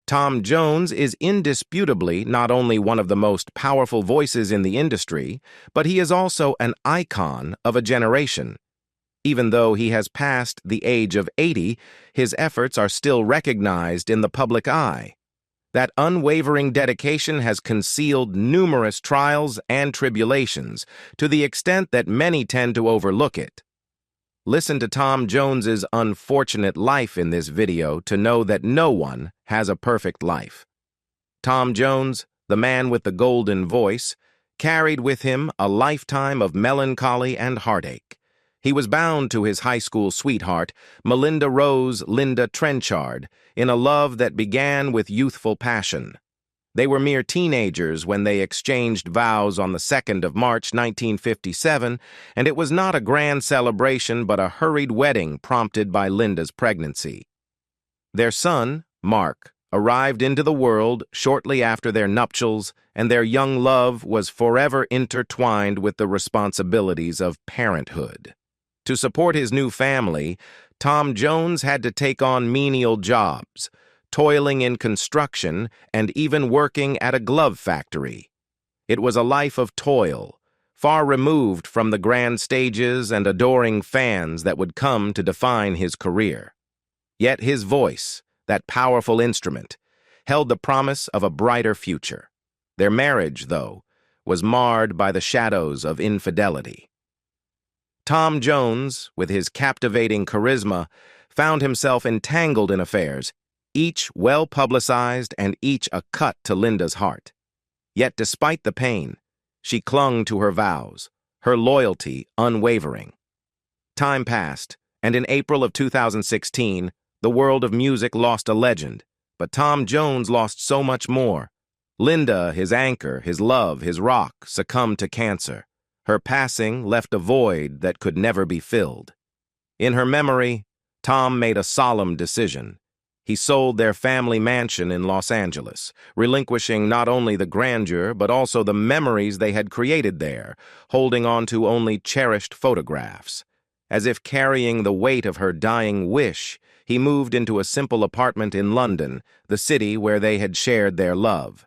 Tom Jones is indisputably not only one of the most powerful voices in the industry, but he is also an icon of a generation. Even though he has passed the age of 80, his efforts are still recognized in the public eye. That unwavering dedication has concealed numerous trials and tribulations, to the extent that many tend to overlook it. Listen to Tom Jones's unfortunate life in this video to know that no one has a perfect life. Tom Jones, the man with the golden voice, carried with him a lifetime of melancholy and heartache. He was bound to his high school sweetheart, Melinda Rose Linda Trenchard, in a love that began with youthful passion. They were mere teenagers when they exchanged vows on the 2nd of March 1957, and it was not a grand celebration but a hurried wedding prompted by Linda's pregnancy. Their son, Mark, arrived into the world shortly after their nuptials, and their young love was forever intertwined with the responsibilities of parenthood. To support his new family, Tom Jones had to take on menial jobs, toiling in construction and even working at a glove factory. It was a life of toil, far removed from the grand stages and adoring fans that would come to define his career. Yet his voice, that powerful instrument, held the promise of a brighter future. Their marriage, though, was marred by the shadows of infidelity. Tom Jones, with his captivating charisma, found himself entangled in affairs, each well-publicized and each a cut to Linda's heart. Yet despite the pain, she clung to her vows, her loyalty unwavering. Time passed, and in April of 2016, the world of music lost a legend, but Tom Jones lost so much more. Linda, his anchor, his love, his rock, succumbed to cancer. Her passing left a void that could never be filled. In her memory, Tom made a solemn decision. He sold their family mansion in Los Angeles, relinquishing not only the grandeur but also the memories they had created there, holding on to only cherished photographs. As if carrying the weight of her dying wish, he moved into a simple apartment in London, the city where they had shared their love.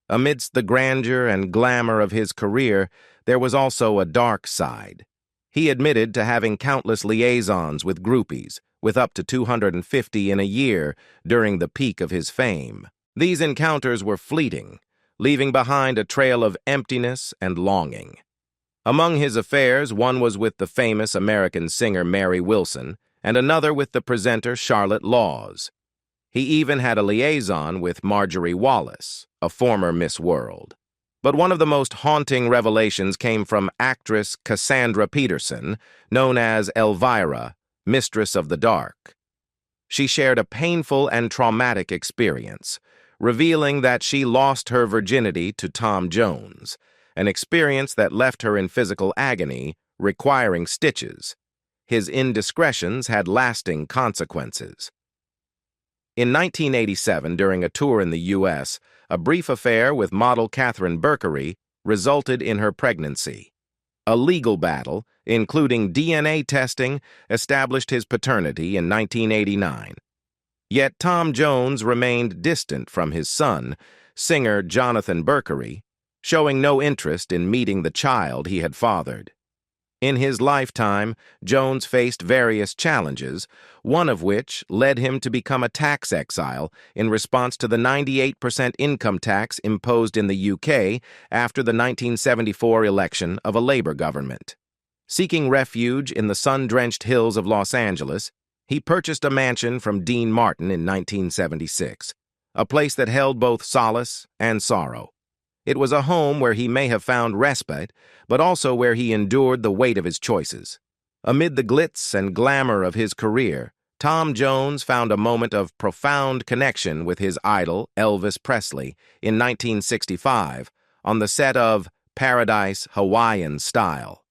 Amidst the grandeur and glamour of his career, there was also a dark side. He admitted to having countless liaisons with groupies, with up to 250 in a year during the peak of his fame. These encounters were fleeting, leaving behind a trail of emptiness and longing. Among his affairs, one was with the famous American singer Mary Wilson, and another with the presenter Charlotte Laws. He even had a liaison with Marjorie Wallace, a former Miss World. But one of the most haunting revelations came from actress Cassandra Peterson, known as Elvira, Mistress of the Dark. She shared a painful and traumatic experience, revealing that she lost her virginity to Tom Jones, an experience that left her in physical agony, requiring stitches. His indiscretions had lasting consequences. In 1987, during a tour in the U.S., a brief affair with model Catherine Berkery resulted in her pregnancy. A legal battle, including DNA testing, established his paternity in 1989. Yet Tom Jones remained distant from his son, singer Jonathan Berkery, showing no interest in meeting the child he had fathered. In his lifetime, Jones faced various challenges, one of which led him to become a tax exile in response to the 98% income tax imposed in the UK after the 1974 election of a Labour government. Seeking refuge in the sun-drenched hills of Los Angeles, he purchased a mansion from Dean Martin in 1976, a place that held both solace and sorrow. It was a home where he may have found respite, but also where he endured the weight of his choices. Amid the glitz and glamour of his career, Tom Jones found a moment of profound connection with his idol, Elvis Presley, in 1965, on the set of Paradise Hawaiian Style.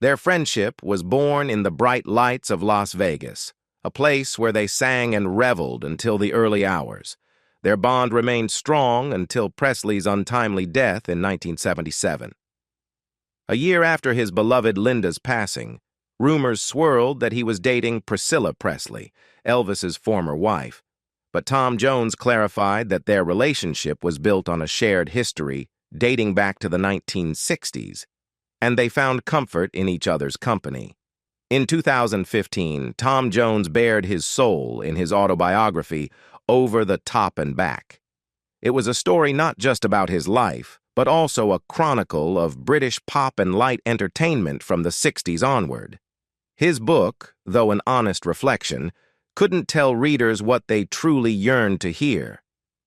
Their friendship was born in the bright lights of Las Vegas, a place where they sang and reveled until the early hours. Their bond remained strong until Presley's untimely death in 1977. A year after his beloved Linda's passing, rumors swirled that he was dating Priscilla Presley, Elvis's former wife. but Tom Jones clarified that their relationship was built on a shared history dating back to the 1960s, and they found comfort in each other's company. In 2015, Tom Jones bared his soul in his autobiography, Over the Top and Back. It was a story not just about his life, but also a chronicle of British pop and light entertainment from the 60s onward. His book, though an honest reflection, couldn't tell readers what they truly yearned to hear.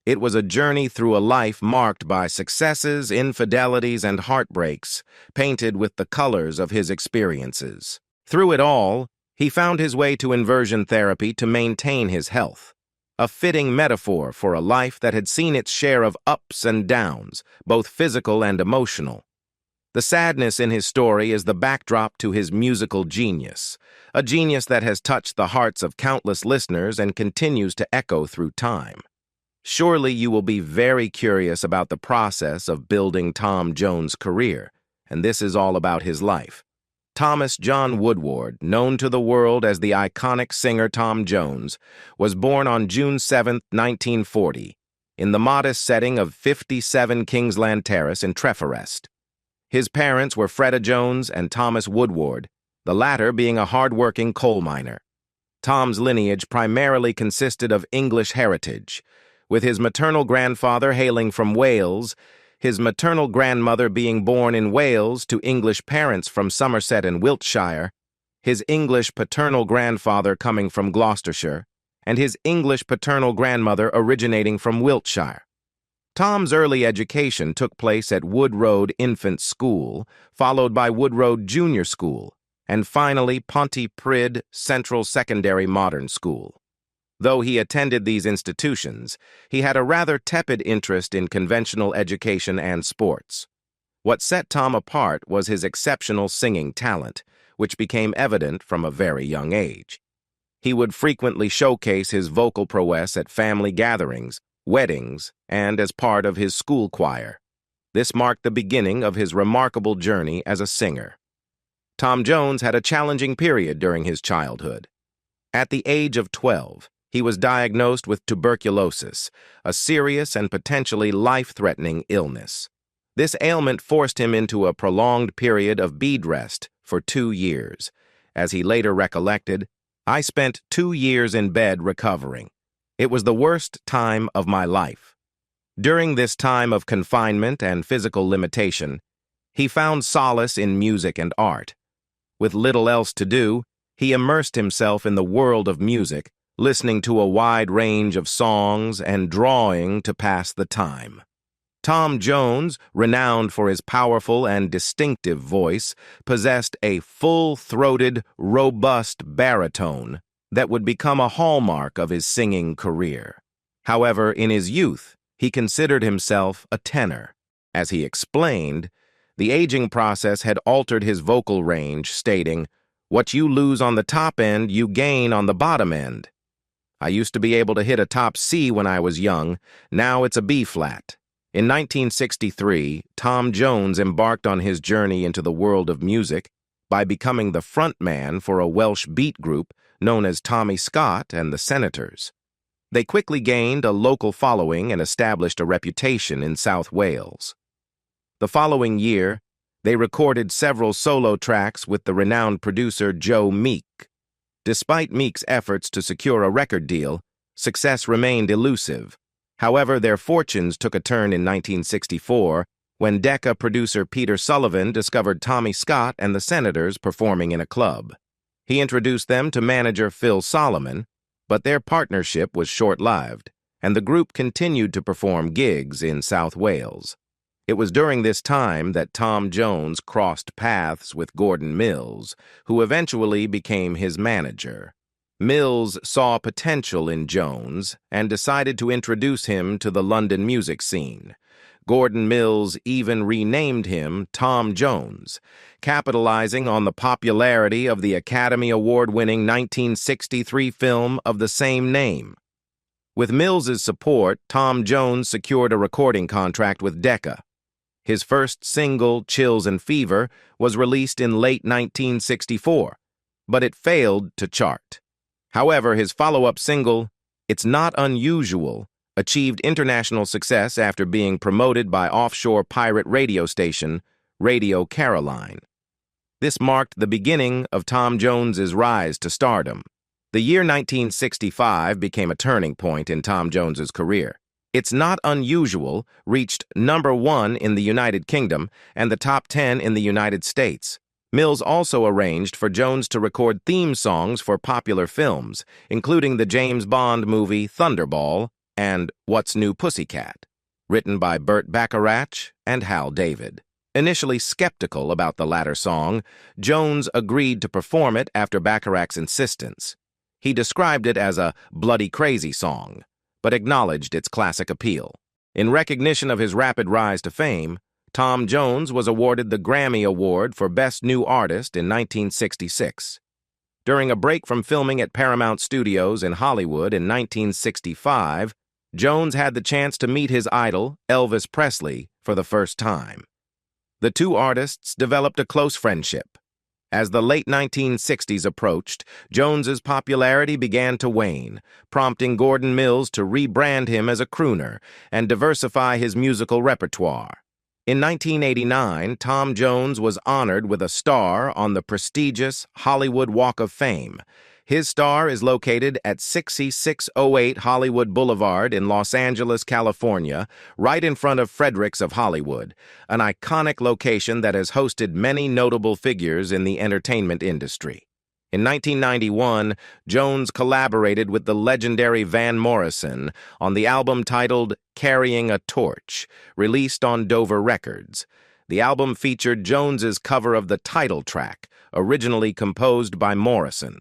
It was a journey through a life marked by successes, infidelities, and heartbreaks, painted with the colors of his experiences. Through it all, he found his way to inversion therapy to maintain his health, a fitting metaphor for a life that had seen its share of ups and downs, both physical and emotional. The sadness in his story is the backdrop to his musical genius, a genius that has touched the hearts of countless listeners and continues to echo through time. Surely you will be very curious about the process of building Tom Jones' career, and this is all about his life. Thomas John Woodward, known to the world as the iconic singer Tom Jones, was born on June 7, 1940, in the modest setting of 57 Kingsland Terrace in Treforest. His parents were Freda Jones and Thomas Woodward, the latter being a hard-working coal miner. Tom's lineage primarily consisted of English heritage, with his maternal grandfather hailing from Wales, his maternal grandmother being born in Wales to English parents from Somerset and Wiltshire, his English paternal grandfather coming from Gloucestershire, and his English paternal grandmother originating from Wiltshire. Tom's early education took place at Wood Road Infant School, followed by Wood Road Junior School, and finally Pontypridd Central Secondary Modern School. Though he attended these institutions, he had a rather tepid interest in conventional education and sports. What set Tom apart was his exceptional singing talent, which became evident from a very young age. He would frequently showcase his vocal prowess at family gatherings, weddings, and as part of his school choir. This marked the beginning of his remarkable journey as a singer. Tom Jones had a challenging period during his childhood. At the age of 12, he was diagnosed with tuberculosis, a serious and potentially life-threatening illness. This ailment forced him into a prolonged period of bed rest for 2 years. As he later recollected, "I spent 2 years in bed recovering. It was the worst time of my life." During this time of confinement and physical limitation, he found solace in music and art. With little else to do, he immersed himself in the world of music, listening to a wide range of songs and drawing to pass the time. Tom Jones, renowned for his powerful and distinctive voice, possessed a full-throated, robust baritone that would become a hallmark of his singing career. However, in his youth, he considered himself a tenor. As he explained, the aging process had altered his vocal range, stating, "What you lose on the top end, you gain on the bottom end. I used to be able to hit a top C when I was young, now it's a B-flat." In 1963, Tom Jones embarked on his journey into the world of music by becoming the frontman for a Welsh beat group known as Tommy Scott and the Senators. They quickly gained a local following and established a reputation in South Wales. The following year, they recorded several solo tracks with the renowned producer Joe Meek. Despite Meek's efforts to secure a record deal, success remained elusive. However, their fortunes took a turn in 1964 when Decca producer Peter Sullivan discovered Tommy Scott and the Senators performing in a club. He introduced them to manager Phil Solomon, but their partnership was short-lived, and the group continued to perform gigs in South Wales. It was during this time that Tom Jones crossed paths with Gordon Mills, who eventually became his manager. Mills saw potential in Jones and decided to introduce him to the London music scene. Gordon Mills even renamed him Tom Jones, capitalizing on the popularity of the Academy Award-winning 1963 film of the same name. With Mills's support, Tom Jones secured a recording contract with Decca. His first single, Chills and Fever, was released in late 1964, but it failed to chart. However, his follow-up single, It's Not Unusual achieved international success after being promoted by offshore pirate radio station Radio Caroline. This marked the beginning of Tom Jones's rise to stardom. The year 1965 became a turning point in Tom Jones's career. It's Not Unusual reached #1 in the United Kingdom and the top 10 in the United States. Mills also arranged for Jones to record theme songs for popular films, including the James Bond movie Thunderball and What's New Pussycat, written by Burt Bacharach and Hal David. Initially skeptical about the latter song, Jones agreed to perform it after Bacharach's insistence. He described it as a bloody crazy song, but acknowledged its classic appeal. In recognition of his rapid rise to fame, Tom Jones was awarded the Grammy Award for Best New Artist in 1966. During a break from filming at Paramount Studios in Hollywood in 1965, Jones had the chance to meet his idol, Elvis Presley, for the first time. The two artists developed a close friendship. As the late 1960s approached, Jones's popularity began to wane, prompting Gordon Mills to rebrand him as a crooner and diversify his musical repertoire. In 1989, Tom Jones was honored with a star on the prestigious Hollywood Walk of Fame. His star is located at 6608 Hollywood Boulevard in Los Angeles, California, right in front of Fredericks of Hollywood, an iconic location that has hosted many notable figures in the entertainment industry. In 1991, Jones collaborated with the legendary Van Morrison on the album titled Carrying a Torch, released on Dover Records. The album featured Jones's cover of the title track, originally composed by Morrison.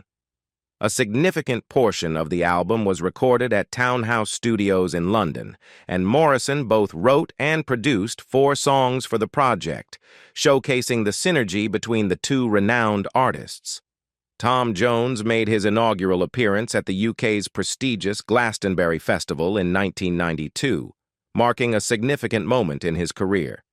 A significant portion of the album was recorded at Townhouse Studios in London, and Morrison both wrote and produced 4 songs for the project, showcasing the synergy between the two renowned artists. Tom Jones made his inaugural appearance at the UK's prestigious Glastonbury Festival in 1992, marking a significant moment in his career.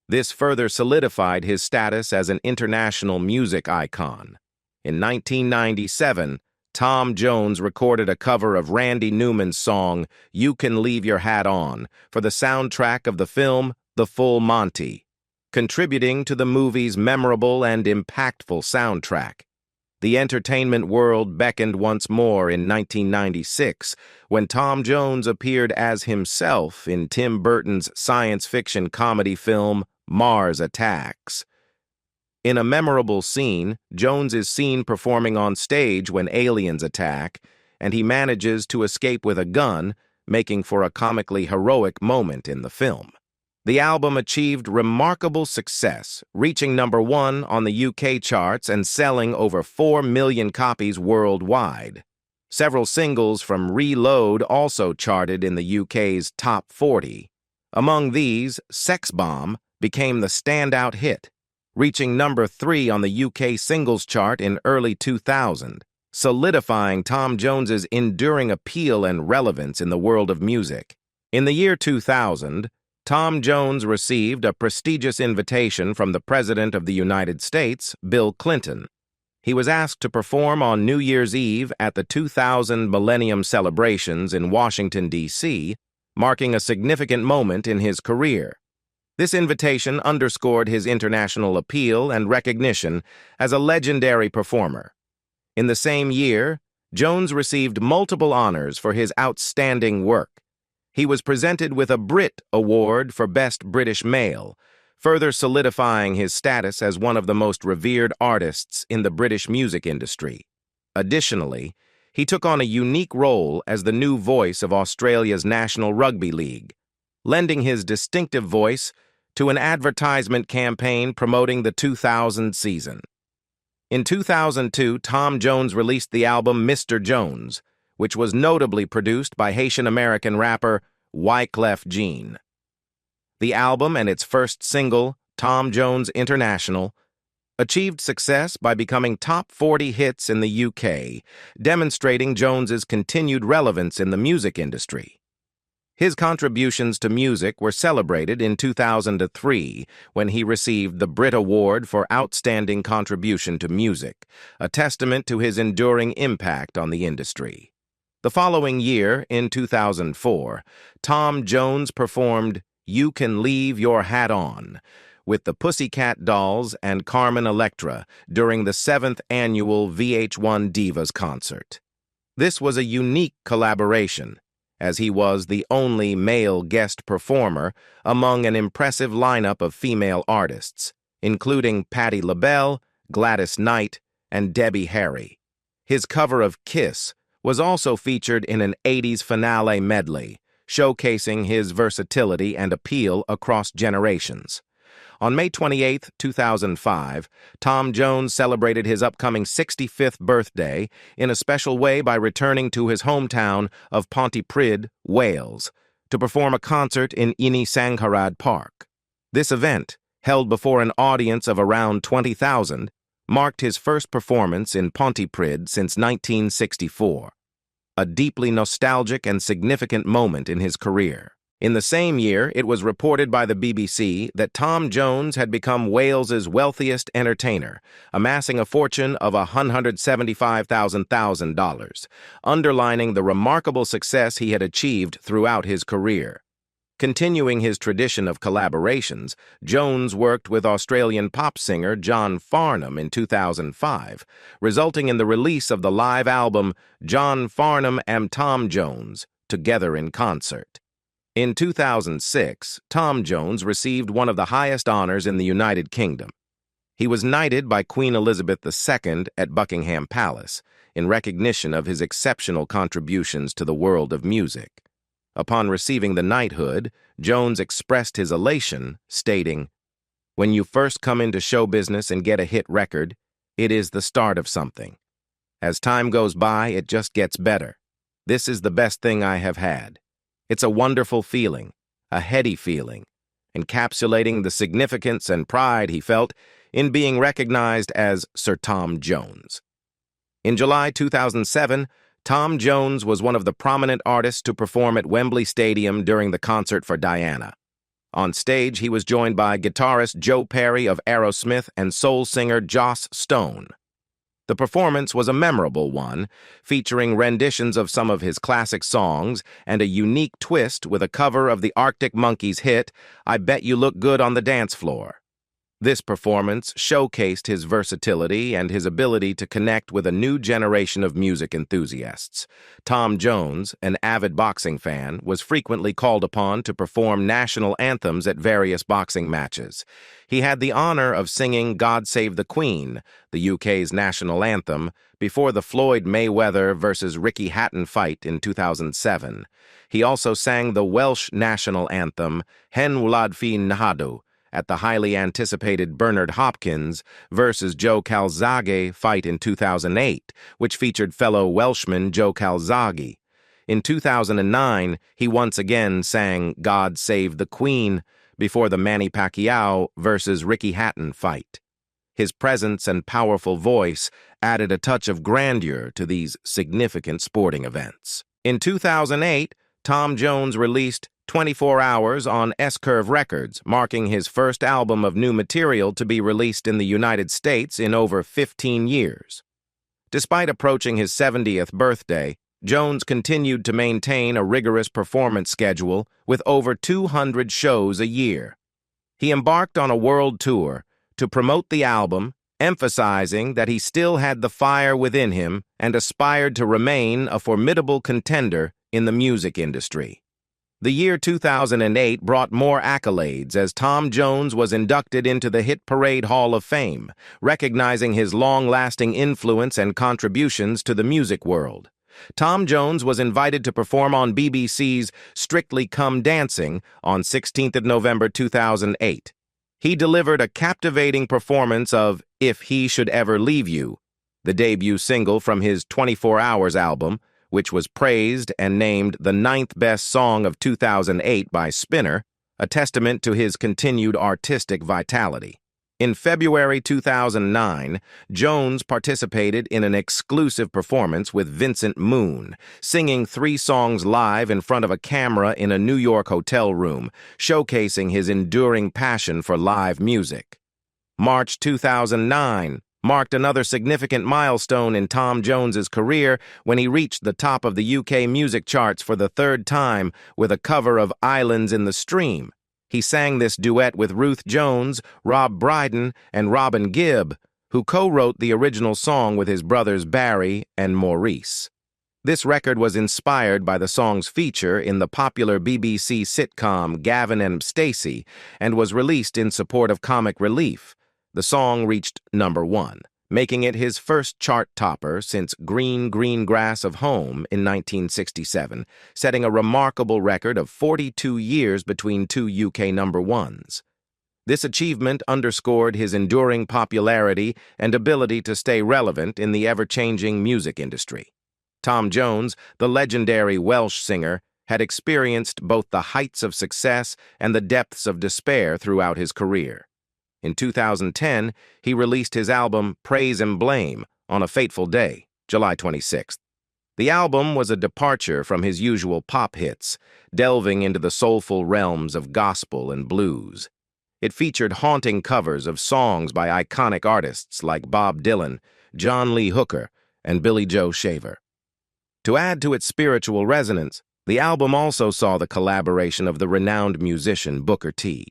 This further solidified his status as an international music icon. In 1997, Tom Jones recorded a cover of Randy Newman's song, You Can Leave Your Hat On, for the soundtrack of the film The Full Monty, contributing to the movie's memorable and impactful soundtrack. The entertainment world beckoned once more in 1996 when Tom Jones appeared as himself in Tim Burton's science fiction comedy film Mars Attacks. In a memorable scene, Jones is seen performing on stage when aliens attack, and he manages to escape with a gun, making for a comically heroic moment in the film. The album achieved remarkable success, reaching #1 on the UK charts and selling over 4 million copies worldwide. Several singles from Reload also charted in the UK's top 40. Among these, Sex Bomb became the standout hit, reaching #3 on the UK singles chart in early 2000, solidifying Tom Jones's enduring appeal and relevance in the world of music. In the year 2000, Tom Jones received a prestigious invitation from the President of the United States, Bill Clinton. He was asked to perform on New Year's Eve at the 2000 Millennium Celebrations in Washington, D.C., marking a significant moment in his career. This invitation underscored his international appeal and recognition as a legendary performer. In the same year, Jones received multiple honors for his outstanding work. He was presented with a Brit Award for Best British Male, further solidifying his status as one of the most revered artists in the British music industry. Additionally, he took on a unique role as the new voice of Australia's National Rugby League, lending his distinctive voice to an advertisement campaign promoting the 2000 season. In 2002, Tom Jones released the album Mr. Jones, which was notably produced by Haitian-American rapper Wyclef Jean. The album and its first single, Tom Jones International, achieved success by becoming top 40 hits in the UK, demonstrating Jones's continued relevance in the music industry. His contributions to music were celebrated in 2003 when he received the Brit Award for Outstanding Contribution to Music, a testament to his enduring impact on the industry. The following year, in 2004, Tom Jones performed You Can Leave Your Hat On with the Pussycat Dolls and Carmen Electra during the 7th annual VH1 Divas concert. This was a unique collaboration, as he was the only male guest performer among an impressive lineup of female artists, including Patti LaBelle, Gladys Knight, and Debbie Harry. His cover of Kiss was also featured in an 80s finale medley, showcasing his versatility and appeal across generations. On May 28, 2005, Tom Jones celebrated his upcoming 65th birthday in a special way by returning to his hometown of Pontypridd, Wales, to perform a concert in Ynni Sangharad Park. This event, held before an audience of around 20,000, marked his first performance in Pontypridd since 1964, a deeply nostalgic and significant moment in his career. In the same year, it was reported by the BBC that Tom Jones had become Wales's wealthiest entertainer, amassing a fortune of $175,000, underlining the remarkable success he had achieved throughout his career. Continuing his tradition of collaborations, Jones worked with Australian pop singer John Farnham in 2005, resulting in the release of the live album John Farnham and Tom Jones, Together in Concert. In 2006, Tom Jones received one of the highest honors in the United Kingdom. He was knighted by Queen Elizabeth II at Buckingham Palace in recognition of his exceptional contributions to the world of music. Upon receiving the knighthood, Jones expressed his elation, stating, "When you first come into show business and get a hit record, it is the start of something. As time goes by, it just gets better. This is the best thing I have had. It's a wonderful feeling, a heady feeling, encapsulating the significance and pride he felt in being recognized as Sir Tom Jones." In July 2007, Tom Jones was one of the prominent artists to perform at Wembley Stadium during the concert for Diana. On stage, he was joined by guitarist Joe Perry of Aerosmith and soul singer Joss Stone. The performance was a memorable one, featuring renditions of some of his classic songs and a unique twist with a cover of the Arctic Monkeys hit, I Bet You Look Good on the Dance Floor. This performance showcased his versatility and his ability to connect with a new generation of music enthusiasts. Tom Jones, an avid boxing fan, was frequently called upon to perform national anthems at various boxing matches. He had the honor of singing God Save the Queen, the UK's national anthem, before the Floyd Mayweather versus Ricky Hatton fight in 2007. He also sang the Welsh national anthem, Hen Wlad Fi Nhadu, at the highly anticipated Bernard Hopkins versus Joe Calzaghe fight in 2008, which featured fellow Welshman Joe Calzaghe. In 2009, he once again sang God Save the Queen before the Manny Pacquiao versus Ricky Hatton fight. His presence and powerful voice added a touch of grandeur to these significant sporting events. In 2008, Tom Jones released 24 Hours on S-Curve Records, marking his first album of new material to be released in the United States in over 15 years. Despite approaching his 70th birthday, Jones continued to maintain a rigorous performance schedule with over 200 shows a year. He embarked on a world tour to promote the album, emphasizing that he still had the fire within him and aspired to remain a formidable contender in the music industry. The year 2008 brought more accolades as Tom Jones was inducted into the Hit Parade Hall of Fame, recognizing his long-lasting influence and contributions to the music world. Tom Jones was invited to perform on BBC's Strictly Come Dancing on 16th of November 2008. He delivered a captivating performance of If He Should Ever Leave You, the debut single from his 24 Hours album, which was praised and named the 9th best song of 2008 by Spinner, a testament to his continued artistic vitality. In February 2009, Jones participated in an exclusive performance with Vincent Moon, singing 3 songs live in front of a camera in a New York hotel room, showcasing his enduring passion for live music. March 2009, marked another significant milestone in Tom Jones's career when he reached the top of the UK music charts for the third time with a cover of Islands in the Stream. He sang this duet with Ruth Jones, Rob Brydon, and Robin Gibb, who co-wrote the original song with his brothers Barry and Maurice. This record was inspired by the song's feature in the popular BBC sitcom Gavin and Stacey and was released in support of comic relief. The song reached #1, making it his first chart topper since Green, Green Grass of Home in 1967, setting a remarkable record of 42 years between two UK #1s. This achievement underscored his enduring popularity and ability to stay relevant in the ever-changing music industry. Tom Jones, the legendary Welsh singer, had experienced both the heights of success and the depths of despair throughout his career. In 2010, he released his album Praise and Blame on a fateful day, July 26th. The album was a departure from his usual pop hits, delving into the soulful realms of gospel and blues. It featured haunting covers of songs by iconic artists like Bob Dylan, John Lee Hooker, and Billy Joe Shaver. To add to its spiritual resonance, the album also saw the collaboration of the renowned musician Booker T.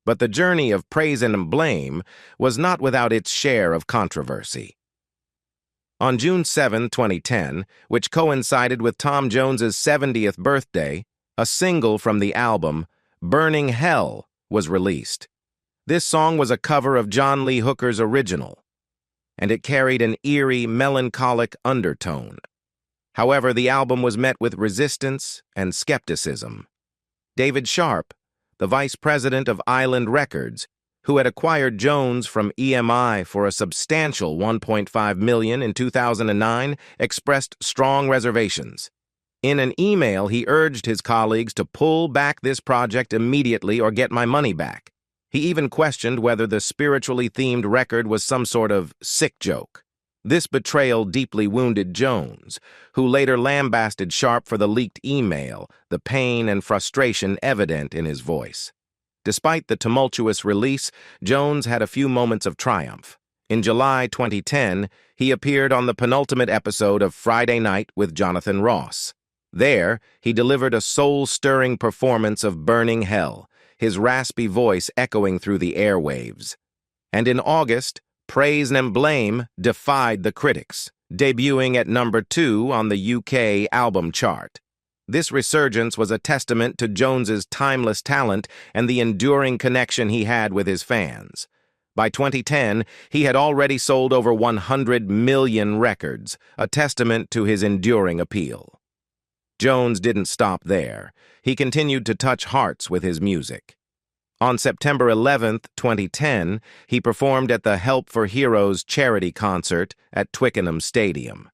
But the journey of Praise and Blame was not without its share of controversy. On June 7, 2010, which coincided with Tom Jones's 70th birthday, a single from the album, Burning Hell, was released. This song was a cover of John Lee Hooker's original, and it carried an eerie, melancholic undertone. However, the album was met with resistance and skepticism. David Sharp, the vice president of Island Records, who had acquired Jones from EMI for a substantial $1.5 million in 2009, expressed strong reservations. In an email, he urged his colleagues to pull back this project immediately or get my money back. He even questioned whether the spiritually themed record was some sort of sick joke. This betrayal deeply wounded Jones, who later lambasted Sharp for the leaked email, the pain and frustration evident in his voice. Despite the tumultuous release, Jones had a few moments of triumph. In July 2010, he appeared on the penultimate episode of Friday Night with Jonathan Ross. There, he delivered a soul-stirring performance of Burning Hell, his raspy voice echoing through the airwaves. And in August, Praise and Blame defied the critics, debuting at #2 on the UK album chart. This resurgence was a testament to Jones's timeless talent and the enduring connection he had with his fans. By 2010, he had already sold over 100 million records, a testament to his enduring appeal. Jones didn't stop there. He continued to touch hearts with his music. On September 11, 2010, he performed at the Help for Heroes charity concert at Twickenham Stadium.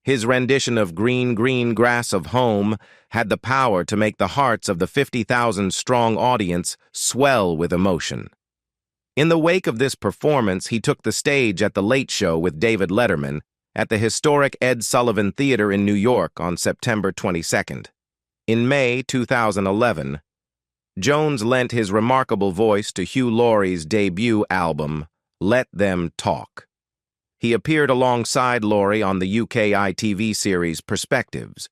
His rendition of Green, Green Grass of Home had the power to make the hearts of the 50,000-strong audience swell with emotion. In the wake of this performance, he took the stage at The Late Show with David Letterman at the historic Ed Sullivan Theater in New York on September 22nd. In May 2011, Jones lent his remarkable voice to Hugh Laurie's debut album, Let Them Talk. He appeared alongside Laurie on the UK ITV series Perspectives,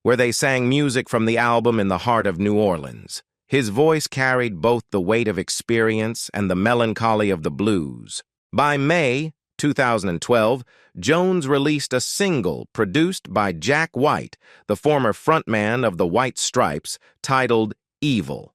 where they sang music from the album in the heart of New Orleans. His voice carried both the weight of experience and the melancholy of the blues. By May 2012, Jones released a single produced by Jack White, the former frontman of the White Stripes, titled Evil.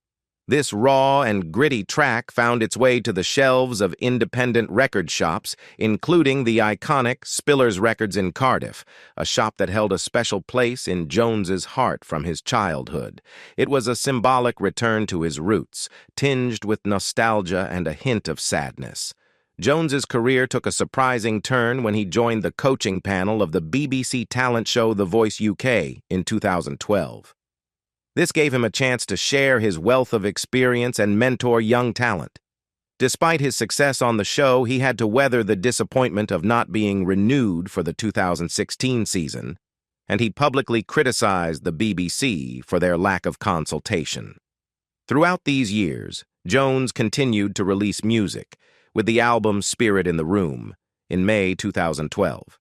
This raw and gritty track found its way to the shelves of independent record shops, including the iconic Spiller's Records in Cardiff, a shop that held a special place in Jones's heart from his childhood. It was a symbolic return to his roots, tinged with nostalgia and a hint of sadness. Jones's career took a surprising turn when he joined the coaching panel of the BBC talent show The Voice UK in 2012. This gave him a chance to share his wealth of experience and mentor young talent. Despite his success on the show, he had to weather the disappointment of not being renewed for the 2016 season, and he publicly criticized the BBC for their lack of consultation. Throughout these years, Jones continued to release music, with the album Spirit in the Room, in May 2012.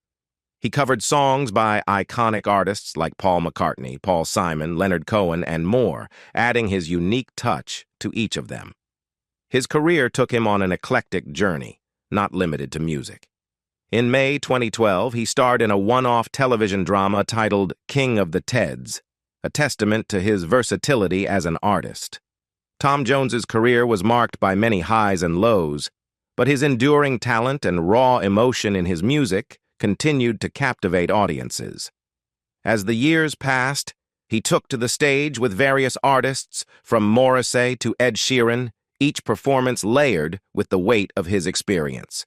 He covered songs by iconic artists like Paul McCartney, Paul Simon, Leonard Cohen, and more, adding his unique touch to each of them. His career took him on an eclectic journey, not limited to music. In May 2012, he starred in a one-off television drama titled King of the Teds, a testament to his versatility as an artist. Tom Jones's career was marked by many highs and lows, but his enduring talent and raw emotion in his music continued to captivate audiences. As the years passed, he took to the stage with various artists, from Morrissey to Ed Sheeran, each performance layered with the weight of his experience.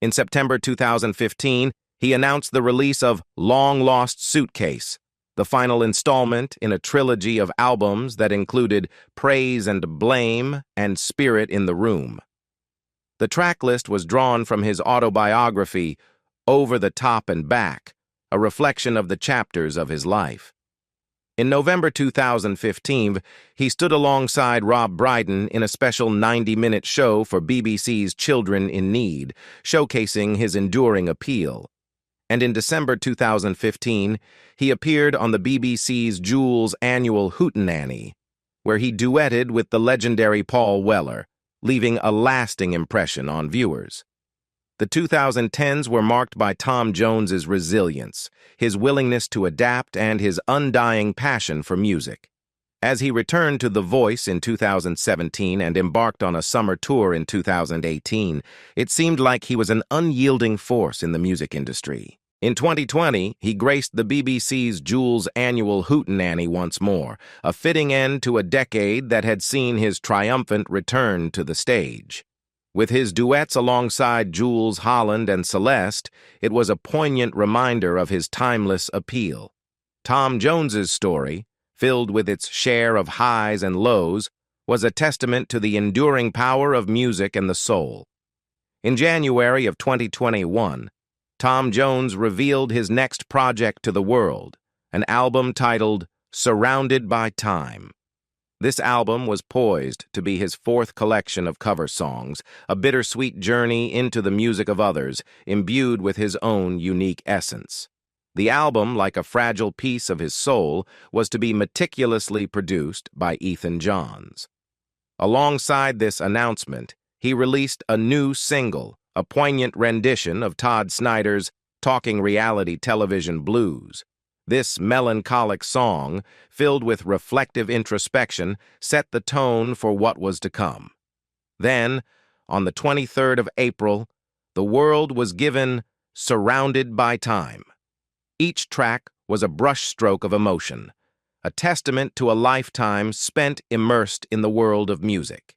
In September 2015, he announced the release of Long Lost Suitcase, the final installment in a trilogy of albums that included Praise and Blame and Spirit in the Room. The track list was drawn from his autobiography, Over the Top and Back, a reflection of the chapters of his life. In November 2015, he stood alongside Rob Brydon in a special 90-minute show for BBC's Children in Need, showcasing his enduring appeal. And in December 2015, he appeared on the BBC's Jules annual Hootenanny, where he duetted with the legendary Paul Weller, leaving a lasting impression on viewers. The 2010s were marked by Tom Jones's resilience, his willingness to adapt, and his undying passion for music. As he returned to The Voice in 2017 and embarked on a summer tour in 2018, it seemed like he was an unyielding force in the music industry. In 2020, he graced the BBC's Jules annual Hootenanny once more, a fitting end to a decade that had seen his triumphant return to the stage. With his duets alongside Jules Holland and Celeste, it was a poignant reminder of his timeless appeal. Tom Jones's story, filled with its share of highs and lows, was a testament to the enduring power of music and the soul. In January of 2021, Tom Jones revealed his next project to the world, an album titled Surrounded by Time. This album was poised to be his fourth collection of cover songs, a bittersweet journey into the music of others, imbued with his own unique essence. The album, like a fragile piece of his soul, was to be meticulously produced by Ethan Johns. Alongside this announcement, he released a new single, a poignant rendition of Todd Snider's Talking Reality Television Blues. This melancholic song, filled with reflective introspection, set the tone for what was to come. Then, on the 23rd of April, the world was given Surrounded by Time. Each track was a brushstroke of emotion, a testament to a lifetime spent immersed in the world of music.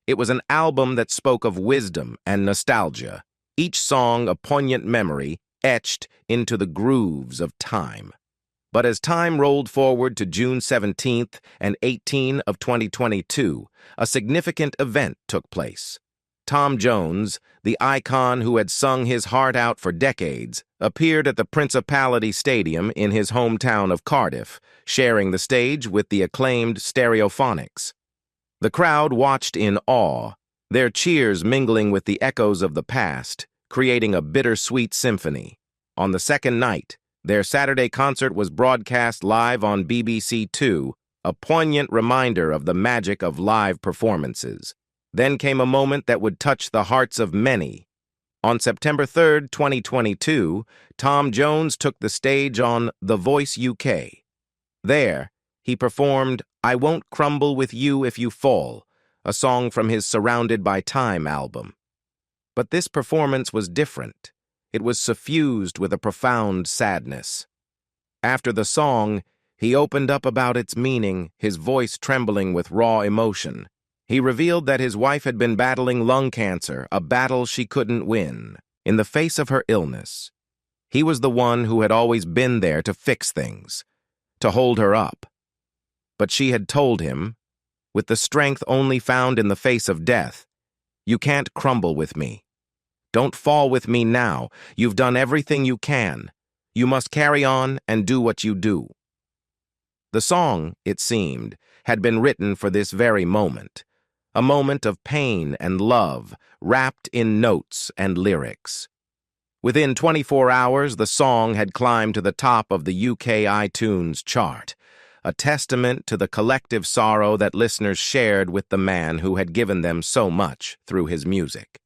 It was an album that spoke of wisdom and nostalgia, each song a poignant memory etched into the grooves of time. But as time rolled forward to June 17th and 18 of 2022, a significant event took place. Tom Jones, the icon who had sung his heart out for decades, appeared at the Principality Stadium in his hometown of Cardiff, sharing the stage with the acclaimed Stereophonics. The crowd watched in awe, their cheers mingling with the echoes of the past, creating a bittersweet symphony. On the second night, their Saturday concert was broadcast live on BBC Two, a poignant reminder of the magic of live performances. Then came a moment that would touch the hearts of many. On September 3rd, 2022, Tom Jones took the stage on The Voice UK. There, he performed I Won't Crumble With You If You Fall, a song from his Surrounded by Time album. But this performance was different. It was suffused with a profound sadness. After the song, he opened up about its meaning, his voice trembling with raw emotion. He revealed that his wife had been battling lung cancer, a battle she couldn't win. In the face of her illness, he was the one who had always been there to fix things, to hold her up. But she had told him, with the strength only found in the face of death, "You can't crumble with me. Don't fall with me now. You've done everything you can. You must carry on and do what you do." The song, it seemed, had been written for this very moment, a moment of pain and love wrapped in notes and lyrics. Within 24 hours, the song had climbed to the top of the UK iTunes chart, a testament to the collective sorrow that listeners shared with the man who had given them so much through his music.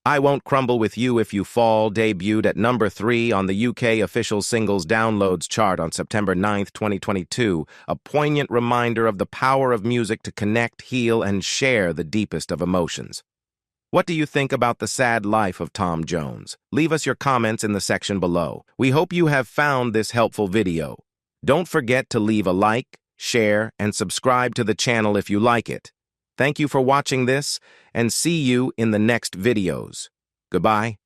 I Won't Crumble With You If You Fall debuted at number 3 on the UK official singles downloads chart on September 9, 2022, a poignant reminder of the power of music to connect, heal, and share the deepest of emotions. What do you think about the sad life of Tom Jones? Leave us your comments in the section below. We hope you have found this helpful video. Don't forget to leave a like, share, and subscribe to the channel if you like it. Thank you for watching this, and see you in the next videos. Goodbye.